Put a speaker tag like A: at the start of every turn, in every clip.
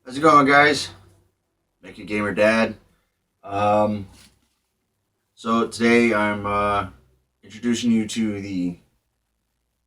A: How's it going, guys? Make your gamer dad. Um, so today I'm introducing you to the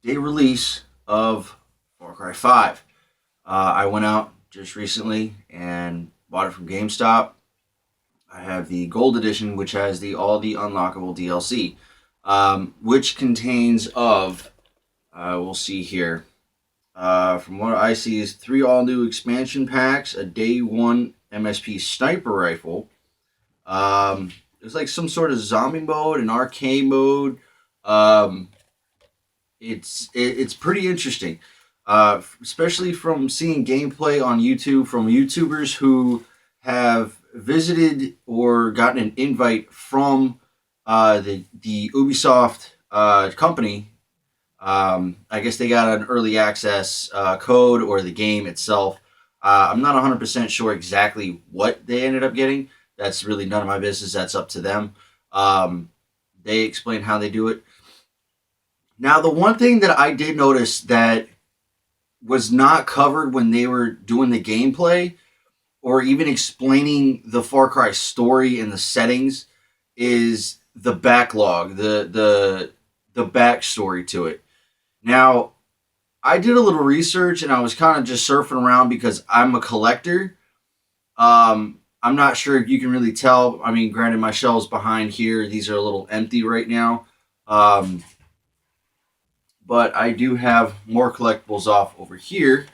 A: day release of Far Cry 5. I went out just recently and bought it from GameStop. I have the Gold Edition, which has all the unlockable DLC, which contains of we'll see here. From what I see, is three all new expansion packs, a day one MSP sniper rifle. There's like some sort of zombie mode, an arcade mode. Um, it's pretty interesting, especially from seeing gameplay on YouTube from YouTubers who have visited or gotten an invite from the Ubisoft company. I guess they got an early access code or the game itself. I'm not 100% sure exactly what they ended up getting. That's really none of my business. That's up to them. Um, they explain how they do it. Now, the one thing that I did notice that was not covered when they were doing the gameplay or even explaining the Far Cry story and the settings is the backlog, the backstory to it. Now, I did a little research and I was kind of just surfing around because I'm a collector. I'm not sure if you can really tell. I mean, granted, my shelves behind here, these are a little empty right now. Um, but I do have more collectibles off over here.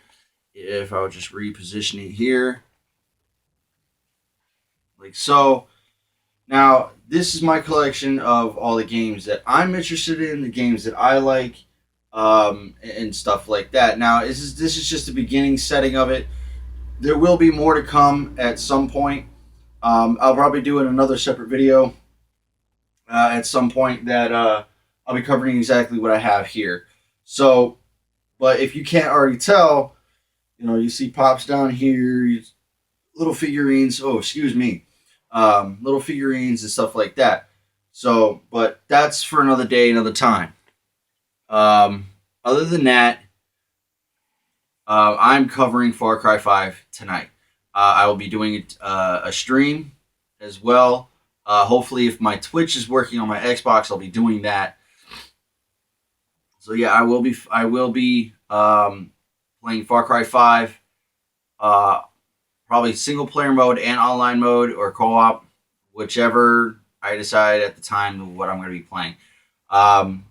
A: If I would just reposition it here, like so. Now, this is my collection of all the games that I'm interested in, the games that I like, and stuff like that. Now, this is just the beginning setting of it. There will be more to come at some point. I'll probably do in another separate video at some point that I'll be covering exactly what I have here. So, but if you can't already tell, you see pops down here, little figurines. Oh, excuse me, little figurines and stuff like that. So, but that's for another day, another time. Um, Other than that, I'm covering Far Cry 5 tonight. I will be doing a stream as well. Hopefully, if my Twitch is working on my Xbox, I'll be doing that. So yeah, I will be playing Far Cry 5. Uh, Probably single player mode and online mode or co-op, whichever I decide at the time of what I'm going to be playing. Um,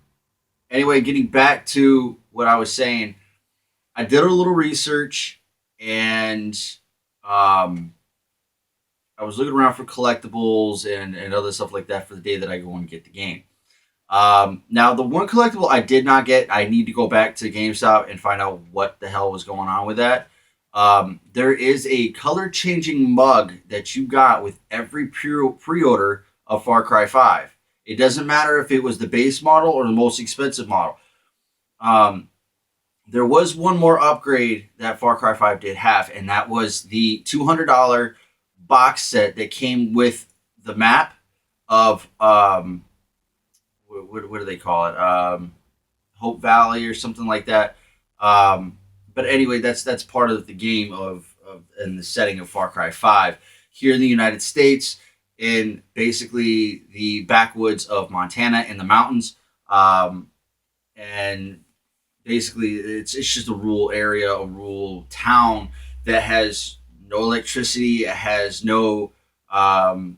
A: anyway, getting back to what I was saying, I did a little research and um, I was looking around for collectibles and other stuff like that for the day that I go and get the game. Now, the one collectible I did not get, I need to go back to GameStop and find out what the hell was going on with that. There is a color changing mug that you got with every pre order of Far Cry 5. It doesn't matter if it was the base model or the most expensive model. Um, there was one more upgrade that Far Cry 5 did have, and that was the $200 box set that came with the map of what do they call it? Hope Valley or something like that. But anyway, that's part of the game of and the setting of Far Cry 5 here in the United States, in basically the backwoods of Montana in the mountains. And basically, it's just a rural area, a rural town that has no electricity, it has no um,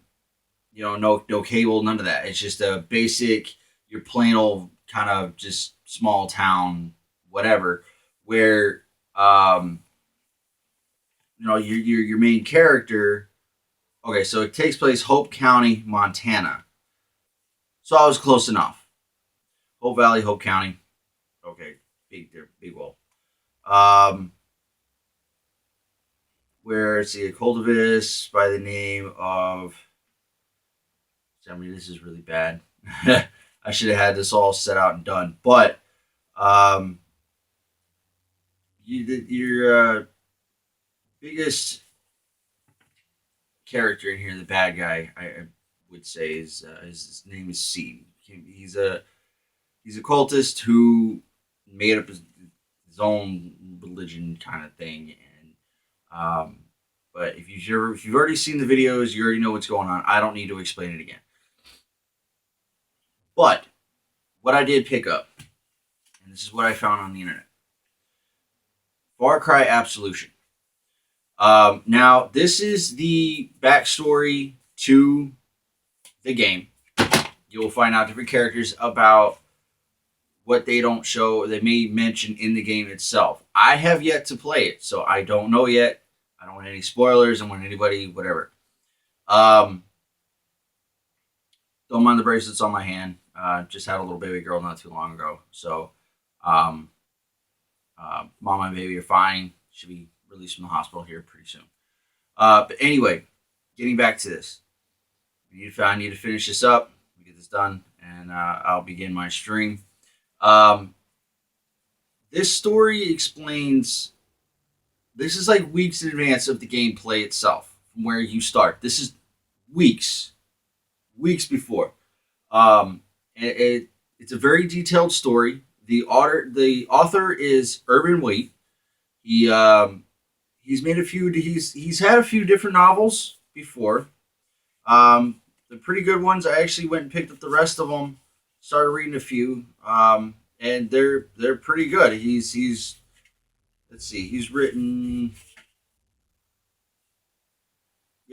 A: no cable, none of that. It's just a basic, your plain old kind of just small town, whatever, where your main character. Okay, so it takes place Hope County, Montana. So I was close enough. Hope Valley, Hope County. Okay, big well. Um, where it's a cultivist by the name of. I mean, this is really bad. I should have had this all set out and done. But um, your biggest character in here, the bad guy, I would say, his name is C. He's a cultist who made up his own religion kind of thing, and But if you've already seen the videos, you already know what's going on. I don't need to explain it again. But what I did pick up, and this is what I found on the internet: Far Cry Absolution. Now, this is the backstory to the game. You'll find out different characters about what they don't show, they may mention in the game itself. I have yet to play it, so I don't know yet. I don't want any spoilers. I don't want anybody, whatever. Don't mind the bracelets on my hand. Just had a little baby girl not too long ago. So, mom and baby are fine. Should be released from the hospital here pretty soon. But anyway, getting back to this. I need to finish this up, get this done, and I'll begin my stream. This story explains. This is like weeks in advance of the gameplay itself, from where you start. This is weeks before. It's a very detailed story. The author is Urban Waite. He's made a few. He's had a few different novels before. They're pretty good ones. I actually went and picked up the rest of them. Started reading a few, and they're pretty good. He's let's see. He's written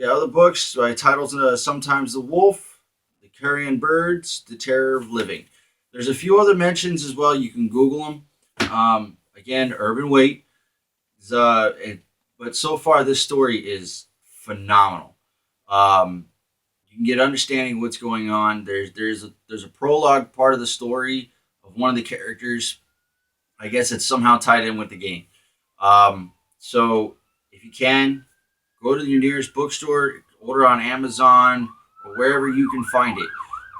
A: other books. Titles Sometimes the Wolf, The Carrion Birds, The Terror of Living. There's a few other mentions as well. You can Google them. Again, Urban Waite. But so far, this story is phenomenal. You can get understanding of what's going on. There's a prologue part of the story of one of the characters. I guess it's somehow tied in with the game. So if you can, go to your nearest bookstore, order on Amazon or wherever you can find it.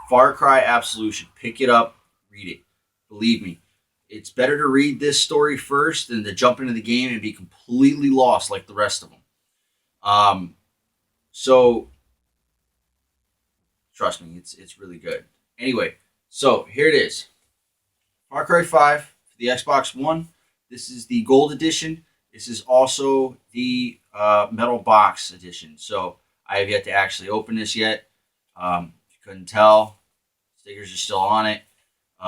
A: Far Cry Absolution. Pick it up, read it. Believe me, it's better to read this story first than to jump into the game and be completely lost like the rest of them. So trust me, it's really good. Anyway, so here it is. Far Cry 5 for the Xbox One. This is the Gold Edition. This is also the Metal Box Edition. So I have yet to actually open this yet. If you couldn't tell, stickers are still on it. But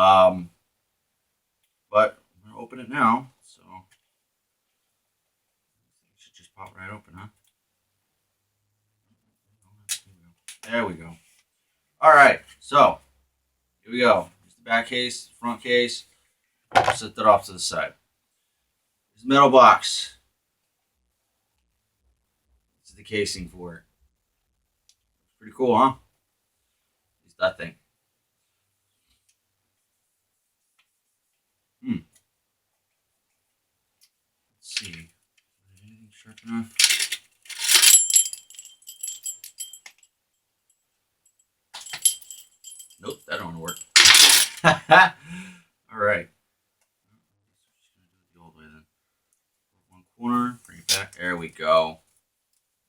A: I'm going to open it now. So it should just pop right open, huh? There we go. All right, so here we go. Here's the back case, front case. I'll set that off to the side. There's the metal box. This is the casing for it. Pretty cool, huh? At least I think. Let's see. Anything sharp enough? Nope, that don't work. All right. Just gonna do it the old way then. One corner, bring it back. There we go.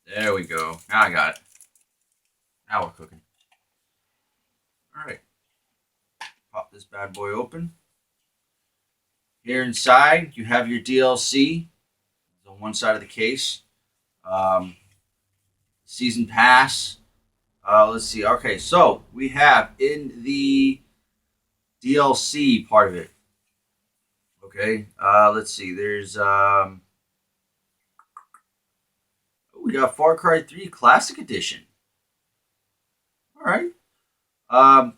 A: There we go. Now I got it. Now we're cooking. All right. Pop this bad boy open. Here inside, you have your DLC. It's on one side of the case. Season pass. Let's see. Okay, so we have in the DLC part of it. Okay, let's see. There's we got Far Cry 3 Classic Edition. All right.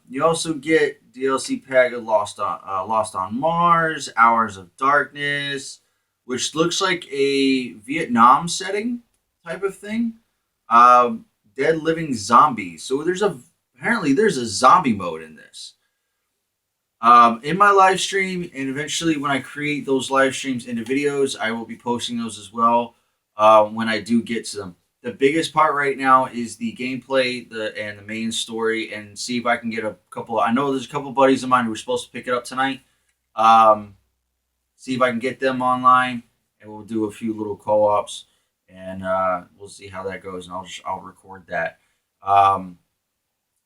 A: You also get DLC pack of Lost on Mars, Hours of Darkness, which looks like a Vietnam setting type of thing. Dead Living Zombies. So apparently there's a zombie mode in this. In my live stream, and eventually when I create those live streams into videos, I will be posting those as well when I do get to them. The biggest part right now is the gameplay and the main story, and see if I can get a couple. I know there's a couple buddies of mine who were supposed to pick it up tonight. See if I can get them online, and we'll do a few little co-ops, and we'll see how that goes, and I'll record that. Now,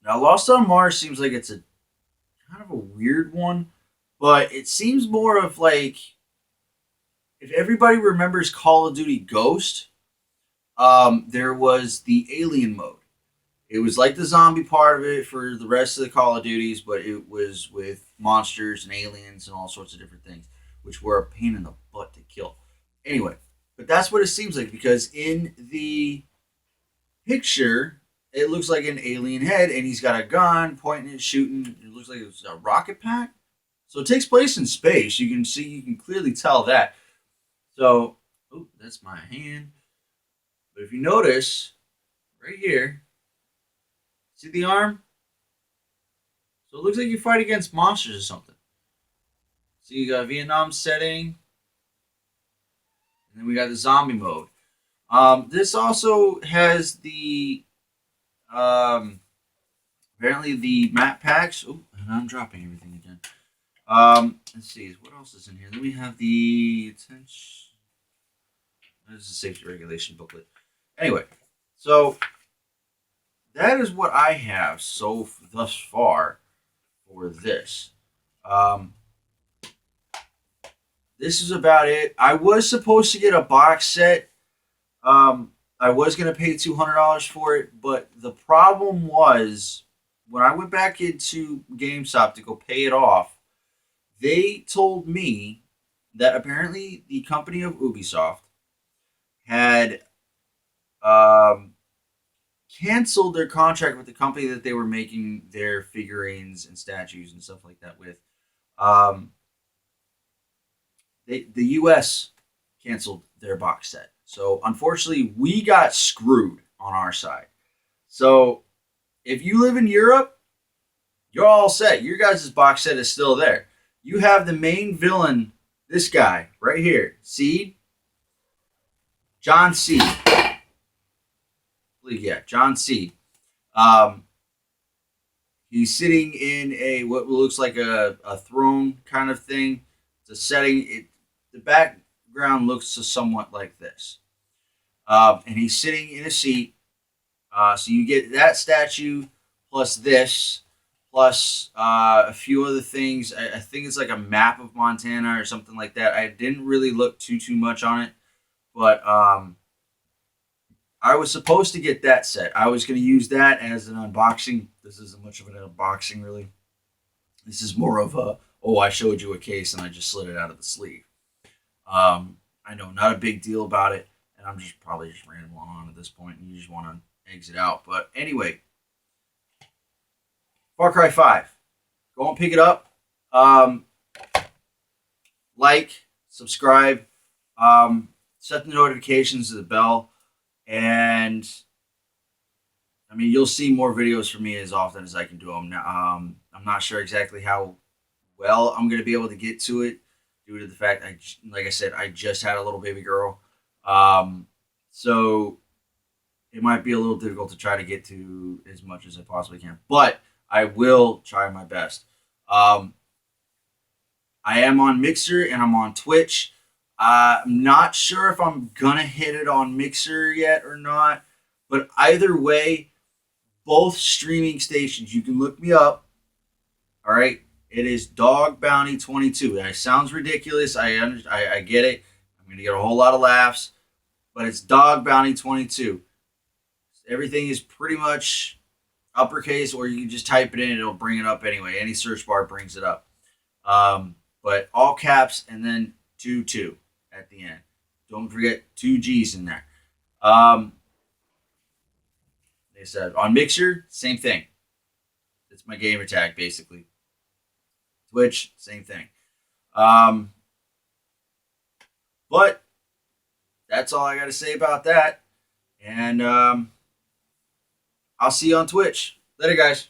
A: Lost on Mars seems like it's a kind of a weird one, but it seems more of like, if everybody remembers Call of Duty Ghost, there was the alien mode. It was like the zombie part of it for the rest of the Call of Duties, but it was with monsters and aliens and all sorts of different things, which were a pain in the butt to kill. Anyway, but that's what it seems like because in the picture, it looks like an alien head, and he's got a gun pointing it, shooting. It looks like it's a rocket pack. So it takes place in space. You can clearly tell that. So, oh, that's my hand. But if you notice, right here, see the arm? So it looks like you fight against monsters or something. So you got Vietnam setting, and then we got the zombie mode. This also has the apparently the map packs. Oh, and I'm dropping everything again. Let's see what else is in here. Then we have the attention. This is a safety regulation booklet. Anyway, so that is what I have so thus far for this. Um, this is about it. I was supposed to get a box set. I was gonna pay $200 for it, but the problem was when I went back into GameStop to go pay it off, they told me that apparently the company of Ubisoft had um, canceled their contract with the company that they were making their figurines and statues and stuff like that with. Um, the U.S. canceled their box set. So unfortunately, we got screwed on our side. So if you live in Europe, you're all set. Your guys' box set is still there. You have the main villain, this guy right here, Seed, John Seed. I believe, yeah, John Seed. Um, he's sitting in a what looks like a throne kind of thing. It's a setting. The background looks somewhat like this, and he's sitting in a seat. So you get that statue plus this plus a few other things. I think it's like a map of Montana or something like that. I didn't really look too much on it, but I was supposed to get that set. I was going to use that as an unboxing. This isn't much of an unboxing, really. This is more of a, oh, I showed you a case and I just slid it out of the sleeve. I know, not a big deal about it, and I'm just probably just rambling on at this point, and you just want to exit out. But anyway, Far Cry 5. Go and pick it up. Like, subscribe, set the notifications to the bell, and I mean, you'll see more videos from me as often as I can do them. Now, I'm not sure exactly how well I'm going to be able to get to it due to the fact, like I said, I just had a little baby girl. So it might be a little difficult to try to get to as much as I possibly can. But I will try my best. I am on Mixer and I'm on Twitch. I'm not sure if I'm going to hit it on Mixer yet or not. But either way, both streaming stations, you can look me up. All right. It is Dog Bounty 22. It sounds ridiculous. I get it. I'm going to get a whole lot of laughs. But it's Dog Bounty 22. Everything is pretty much uppercase, or you can just type it in and it'll bring it up anyway. Any search bar brings it up. But all caps and then 22 at the end. Don't forget 2 G's in there. They said on Mixer, same thing. It's my gamer tag, basically. Twitch, same thing. But that's all I got to say about that. And I'll see you on Twitch. Later, guys.